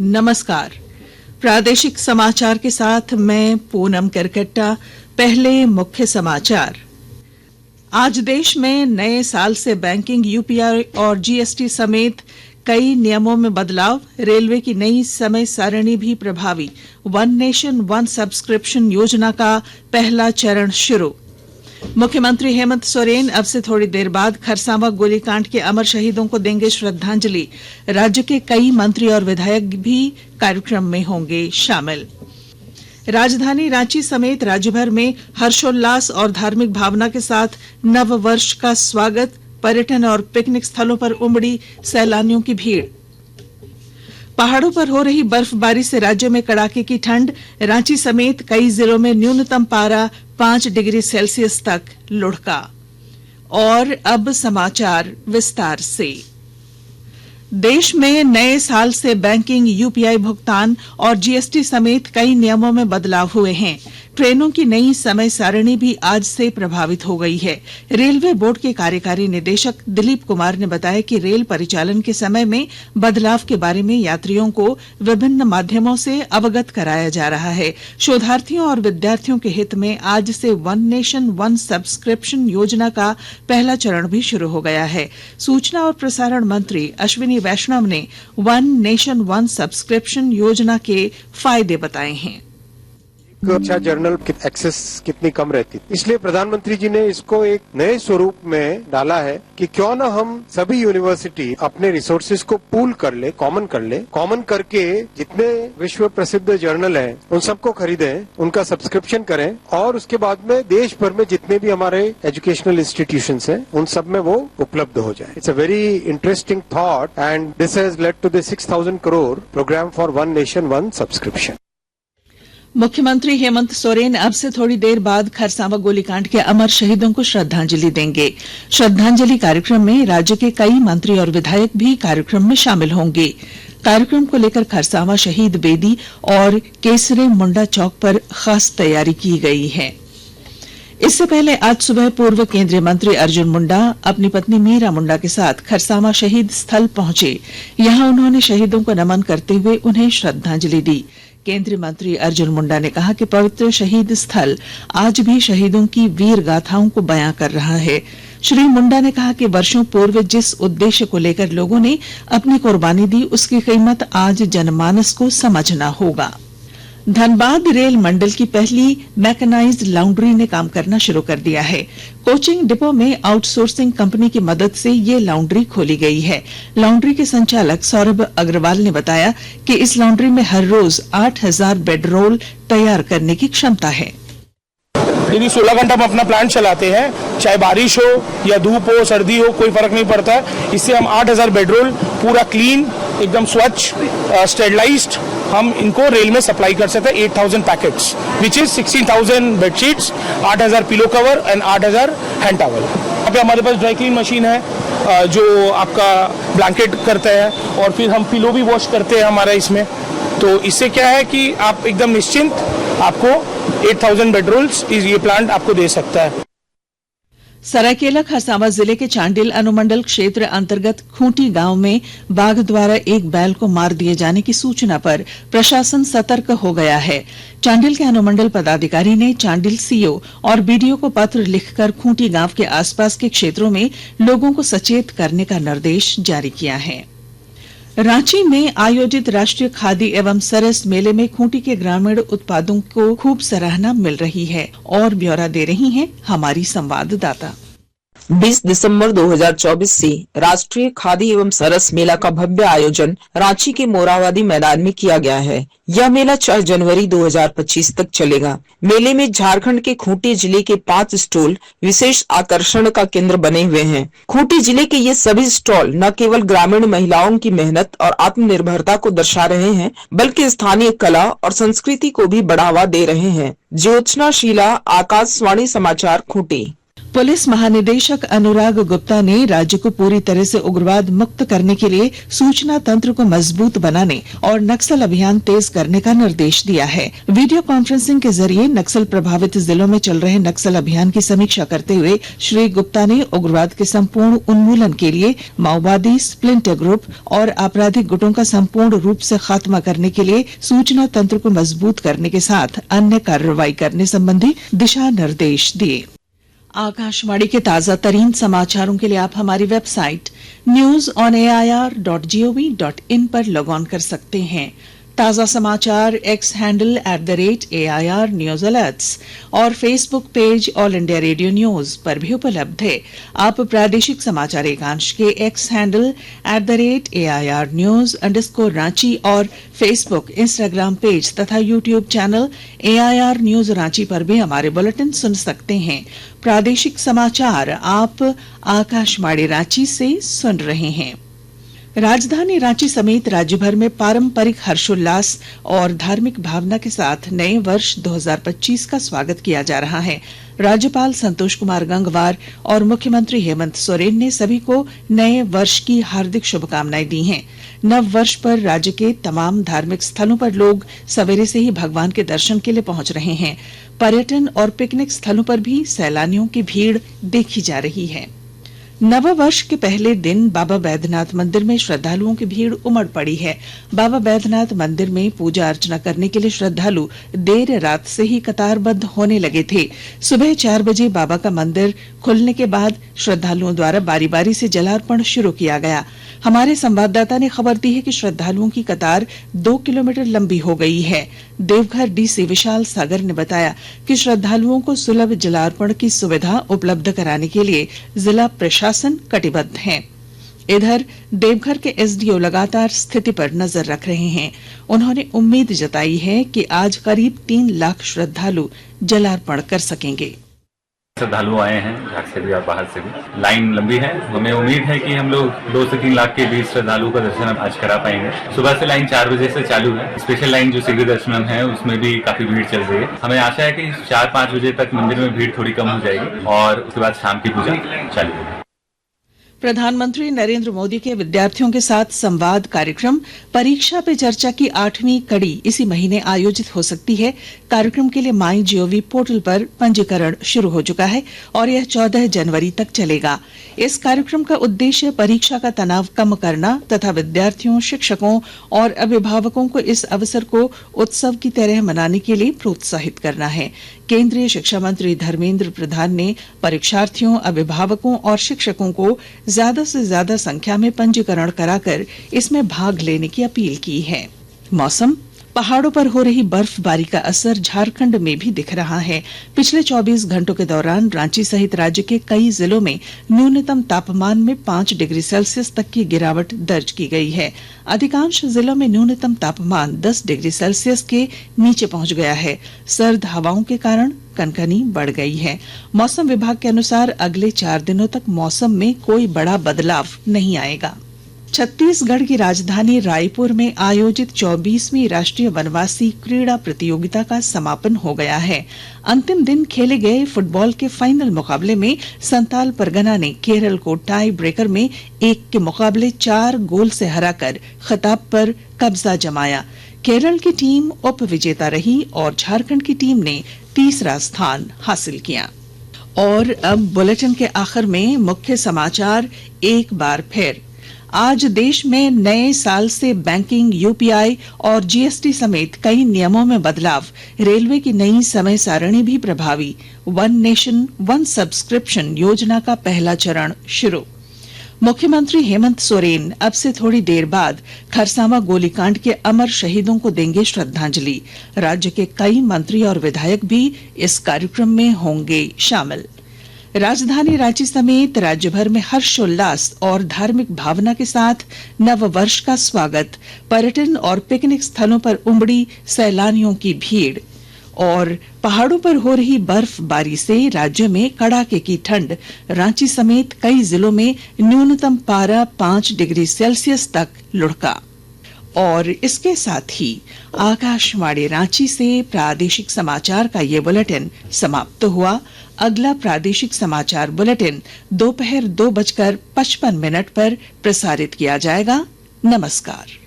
नमस्कार। प्रादेशिक समाचार के साथ मैं पूनम करकट्टा। पहले मुख्य समाचार। आज देश में नए साल से बैंकिंग, यूपीआई और जीएसटी समेत कई नियमों में बदलाव। रेलवे की नई समय सारणी भी प्रभावी। वन नेशन वन सब्सक्रिप्शन योजना का पहला चरण शुरू। मुख्यमंत्री हेमंत सोरेन अब से थोड़ी देर बाद खरसावां गोलीकांड के अमर शहीदों को देंगे श्रद्धांजलि। राज्य के कई मंत्री और विधायक भी कार्यक्रम में होंगे शामिल। राजधानी रांची समेत राज्यभर में हर्षोल्लास और धार्मिक भावना के साथ नव वर्ष का स्वागत। पर्यटन और पिकनिक स्थलों पर उमड़ी सैलानियों की भीड़। पहाड़ों पर हो रही बर्फबारी से राज्य में कड़ाके की ठंड। रांची समेत कई जिलों में न्यूनतम पारा 5 डिग्री सेल्सियस तक लुढ़का। और अब समाचार विस्तार से। देश में नए साल से बैंकिंग, यूपीआई भुगतान और जीएसटी समेत कई नियमों में बदलाव हुए हैं। ट्रेनों की नई समय सारणी भी आज से प्रभावित हो गई है। रेलवे बोर्ड के कार्यकारी निदेशक दिलीप कुमार ने बताया कि रेल परिचालन के समय में बदलाव के बारे में यात्रियों को विभिन्न माध्यमों से अवगत कराया जा रहा है। शोधार्थियों और विद्यार्थियों के हित में आज से वन नेशन वन सब्सक्रिप्शन योजना का पहला चरण भी शुरू हो गया है। सूचना और प्रसारण मंत्री अश्विनी वैष्णव ने वन नेशन वन सब्सक्रिप्शन योजना के फायदे बताए हैं। अच्छा जर्नल एक्सेस कितनी कम रहती, इसलिए प्रधानमंत्री जी ने इसको एक नए स्वरूप में डाला है कि क्यों ना हम सभी यूनिवर्सिटी अपने रिसोर्सेज को पूल कर ले, कॉमन करके जितने विश्व प्रसिद्ध जर्नल हैं उन सबको खरीदें, उनका सब्सक्रिप्शन करें और उसके बाद में देश भर में जितने भी हमारे एजुकेशनल इंस्टीट्यूशंस हैं उन सब में वो उपलब्ध हो जाए। It's a very interesting thought and this has led to the 6,000 crore programme for one nation one subscription. मुख्यमंत्री हेमंत सोरेन अब से थोड़ी देर बाद खरसावां गोलीकांड के अमर शहीदों को श्रद्धांजलि देंगे। श्रद्धांजलि कार्यक्रम में राज्य के कई मंत्री और विधायक भी कार्यक्रम में शामिल होंगे। कार्यक्रम को लेकर खरसावां शहीद बेदी और केसरे मुंडा चौक पर खास तैयारी की गई है। इससे पहले आज सुबह पूर्व केंद्रीय मंत्री अर्जुन मुंडा अपनी पत्नी मीरा मुंडा के साथ खरसावां शहीद स्थल पहुंचे। यहां उन्होंने शहीदों को नमन करते हुए उन्हें श्रद्धांजलि दी। केंद्रीय मंत्री अर्जुन मुंडा ने कहा कि पवित्र शहीद स्थल आज भी शहीदों की वीर गाथाओं को बयां कर रहा है। श्री मुंडा ने कहा कि वर्षों पूर्व जिस उद्देश्य को लेकर लोगों ने अपनी कुर्बानी दी उसकी कीमत आज जनमानस को समझना होगा। धनबाद रेल मंडल की पहली मैकेनाइज्ड लॉन्ड्री ने काम करना शुरू कर दिया है। कोचिंग डिपो में आउटसोर्सिंग कंपनी की मदद से ये लॉन्ड्री खोली गई है। लॉन्ड्री के संचालक सौरभ अग्रवाल ने बताया कि इस लॉन्ड्री में हर रोज 8,000 बेड रोल तैयार करने की क्षमता है। यदि 16 घंटा हम अपना प्लांट चलाते हैं, चाहे बारिश हो या धूप हो, सर्दी हो, कोई फर्क नहीं पड़ता है। इससे हम 8,000 बेडरोल पूरा क्लीन, एकदम स्वच्छ, स्टेरिलाइज्ड हम इनको रेल में सप्लाई कर सकते हैं। 8,000 packets which is 16,000 bedsheets, 8,000 pillow cover and 8,000 hand towel. यहाँ पे हमारे पास ड्राई क्लीन मशीन है जो आपका ब्लैंकेट करता है और फिर हम पिलो भी वॉश करते हैं हमारा इसमें। तो इससे क्या है कि आप एकदम निश्चिंत, आपको 8,000 बेडरोल्स ये प्लांट आपको दे सकता है। सरायकेला खरसावां जिले के चांडिल अनुमंडल क्षेत्र अंतर्गत खूंटी गांव में बाघ द्वारा एक बैल को मार दिए जाने की सूचना पर प्रशासन सतर्क हो गया है। चांडिल के अनुमंडल पदाधिकारी ने चांडिल सीओ और बीडीओ को पत्र लिखकर खूंटी गांव के आसपास के क्षेत्रों में लोगों को सचेत करने का निर्देश जारी किया है। रांची में आयोजित राष्ट्रीय खादी एवं सरस मेले में खूंटी के ग्रामीण उत्पादों को खूब सराहना मिल रही है और ब्यौरा दे रही हैं हमारी संवाददाता। 20 दिसंबर 2024 से राष्ट्रीय खादी एवं सरस मेला का भव्य आयोजन रांची के मोराबादी मैदान में किया गया है। यह मेला 4 जनवरी 2025 तक चलेगा। मेले में झारखंड के खूंटी जिले के 5 स्टॉल विशेष आकर्षण का केंद्र बने हुए हैं। खूंटी जिले के ये सभी स्टॉल न केवल ग्रामीण महिलाओं की मेहनत और आत्मनिर्भरता को दर्शा रहे हैं, बल्कि स्थानीय कला और संस्कृति को भी बढ़ावा दे रहे हैं। ज्योत्सना शीला, आकाशवाणी समाचार, खूंटी। पुलिस महानिदेशक अनुराग गुप्ता ने राज्य को पूरी तरह से उग्रवाद मुक्त करने के लिए सूचना तंत्र को मजबूत बनाने और नक्सल अभियान तेज करने का निर्देश दिया है। वीडियो कॉन्फ्रेंसिंग के जरिए नक्सल प्रभावित जिलों में चल रहे नक्सल अभियान की समीक्षा करते हुए श्री गुप्ता ने उग्रवाद के संपूर्ण उन्मूलन के लिए माओवादी स्प्लिंटर ग्रुप और आपराधिक गुटों का संपूर्ण रूप से खात्मा करने के लिए सूचना तंत्र को मजबूत करने के साथ अन्य कार्रवाई करने संबंधी दिशा निर्देश दिए। आकाशवाणी के ताजा तरीन समाचारों के लिए आप हमारी वेबसाइट newsonair.gov.in पर लॉग ऑन कर सकते हैं। ताजा समाचार X handle @AIR news alerts और Facebook page all India radio news पर भी उपलब्ध है। आप प्रादेशिक समाचार एकांश के एक्स हैंडल @AIR न्यूज _ और फेसबुक, इंस्टाग्राम पेज तथा YouTube channel AIR news Ranchi पर भी हमारे बुलेटिन सुन सकते हैं। प्रादेशिक समाचार आप आकाशवाणी रांची से सुन रहे हैं। राजधानी रांची समेत राज्य भर में पारंपरिक हर्षोल्लास और धार्मिक भावना के साथ नए वर्ष 2025 का स्वागत किया जा रहा है। राज्यपाल संतोष कुमार गंगवार और मुख्यमंत्री हेमंत सोरेन ने सभी को नए वर्ष की हार्दिक शुभकामनाएं दी हैं। नव वर्ष पर राज्य के तमाम धार्मिक स्थलों पर लोग सवेरे से ही भगवान के दर्शन के लिए पहुंच रहे हैं। पर्यटन और पिकनिक स्थलों पर भी सैलानियों की भीड़ देखी जा रही है। नव वर्ष के पहले दिन बाबा बैद्यनाथ मंदिर में श्रद्धालुओं की भीड़ उमड़ पड़ी है। बाबा बैद्यनाथ मंदिर में पूजा अर्चना करने के लिए श्रद्धालु देर रात से ही कतारबद्ध होने लगे थे। सुबह 4 बजे बाबा का मंदिर खुलने के बाद श्रद्धालुओं द्वारा बारी बारी से जलार्पण शुरू किया गया। हमारे संवाददाता ने खबर दी है कि श्रद्धालुओं की कतार 2 किलोमीटर लंबी हो गई है। देवघर डीसी विशाल सागर ने बताया कि श्रद्धालुओं को सुलभ जलार्पण की सुविधा उपलब्ध कराने के लिए जिला प्रशासन कटिबद्ध है। इधर देवघर के एसडीओ लगातार स्थिति पर नजर रख रहे हैं। उन्होंने उम्मीद जताई है कि आज करीब 3 लाख श्रद्धालु जलार्पण कर सकेंगे। श्रद्धालु आए हैं घर से भी और बाहर से भी। लाइन लंबी है। हमें उम्मीद है कि हम लोग 2 से 3 लाख के बीच श्रद्धालुओं का दर्शन आज करा पाएंगे। सुबह से लाइन 4 बजे से चालू है। स्पेशल लाइन जो सीढ़ी दर्शनम है उसमें भी काफी भीड़ चल रही है। हमें आशा है कि 4-5 बजे तक मंदिर में भीड़ थोड़ी कम हो जाएगी और उसके बाद शाम की पूजा चालू होगी। प्रधानमंत्री नरेंद्र मोदी के विद्यार्थियों के साथ संवाद कार्यक्रम परीक्षा पे चर्चा की 8वीं कड़ी इसी महीने आयोजित हो सकती है। कार्यक्रम के लिए MyGov पोर्टल पर पंजीकरण शुरू हो चुका है और यह 14 जनवरी तक चलेगा। इस कार्यक्रम का उद्देश्य परीक्षा का तनाव कम करना तथा विद्यार्थियों, शिक्षकों और अभिभावकों को इस अवसर को उत्सव की तरह मनाने के लिए प्रोत्साहित करना है। केंद्रीय शिक्षा मंत्री धर्मेंद्र प्रधान ने परीक्षार्थियों, अभिभावकों और शिक्षकों को ज्यादा से ज्यादा संख्या में पंजीकरण कराकर इसमें भाग लेने की अपील की है। मौसम। पहाड़ों पर हो रही बर्फबारी का असर झारखंड में भी दिख रहा है। पिछले 24 घंटों के दौरान रांची सहित राज्य के कई जिलों में न्यूनतम तापमान में 5 डिग्री सेल्सियस तक की गिरावट दर्ज की गई है। अधिकांश जिलों में न्यूनतम तापमान 10 डिग्री सेल्सियस के नीचे पहुंच गया है। सर्द हवाओं के कारण कनकनी बढ़ गई है। मौसम विभाग के अनुसार अगले 4 दिनों तक मौसम में कोई बड़ा बदलाव नहीं आएगा। छत्तीसगढ़ की राजधानी रायपुर में आयोजित 24वीं राष्ट्रीय वनवासी क्रीड़ा प्रतियोगिता का समापन हो गया है। अंतिम दिन खेले गए फुटबॉल के फाइनल मुकाबले में संताल परगना ने केरल को टाई ब्रेकर में 1 के मुकाबले 4 गोल से हराकर खिताब पर कब्जा जमाया। केरल की टीम उप विजेता रही और झारखंड की टीम ने तीसरा स्थान हासिल किया। और अब बुलेटिन के आखिर में मुख्य समाचार एक बार फिर। आज देश में नए साल से बैंकिंग, यूपीआई और जीएसटी समेत कई नियमों में बदलाव। रेलवे की नई समय सारणी भी प्रभावी। 1 नेशन 1 सब्सक्रिप्शन योजना का पहला चरण शुरू। मुख्यमंत्री हेमंत सोरेन अब से थोड़ी देर बाद खरसावां गोलीकांड के अमर शहीदों को देंगे श्रद्धांजलि। राज्य के कई मंत्री और विधायक भी इस कार्यक्रम में होंगे शामिल। राजधानी रांची समेत राज्य भर में हर्षोल्लास और धार्मिक भावना के साथ नव वर्ष का स्वागत। पर्यटन और पिकनिक स्थलों पर उमड़ी सैलानियों की भीड़। और पहाड़ों पर हो रही बर्फबारी से राज्य में कड़ाके की ठंड। रांची समेत कई जिलों में न्यूनतम पारा 5 डिग्री सेल्सियस तक लुढ़का। और इसके साथ ही आकाशवाणी रांची से प्रादेशिक समाचार का ये बुलेटिन समाप्त हुआ। अगला प्रादेशिक समाचार बुलेटिन दोपहर 2:55 पर प्रसारित किया जाएगा। नमस्कार।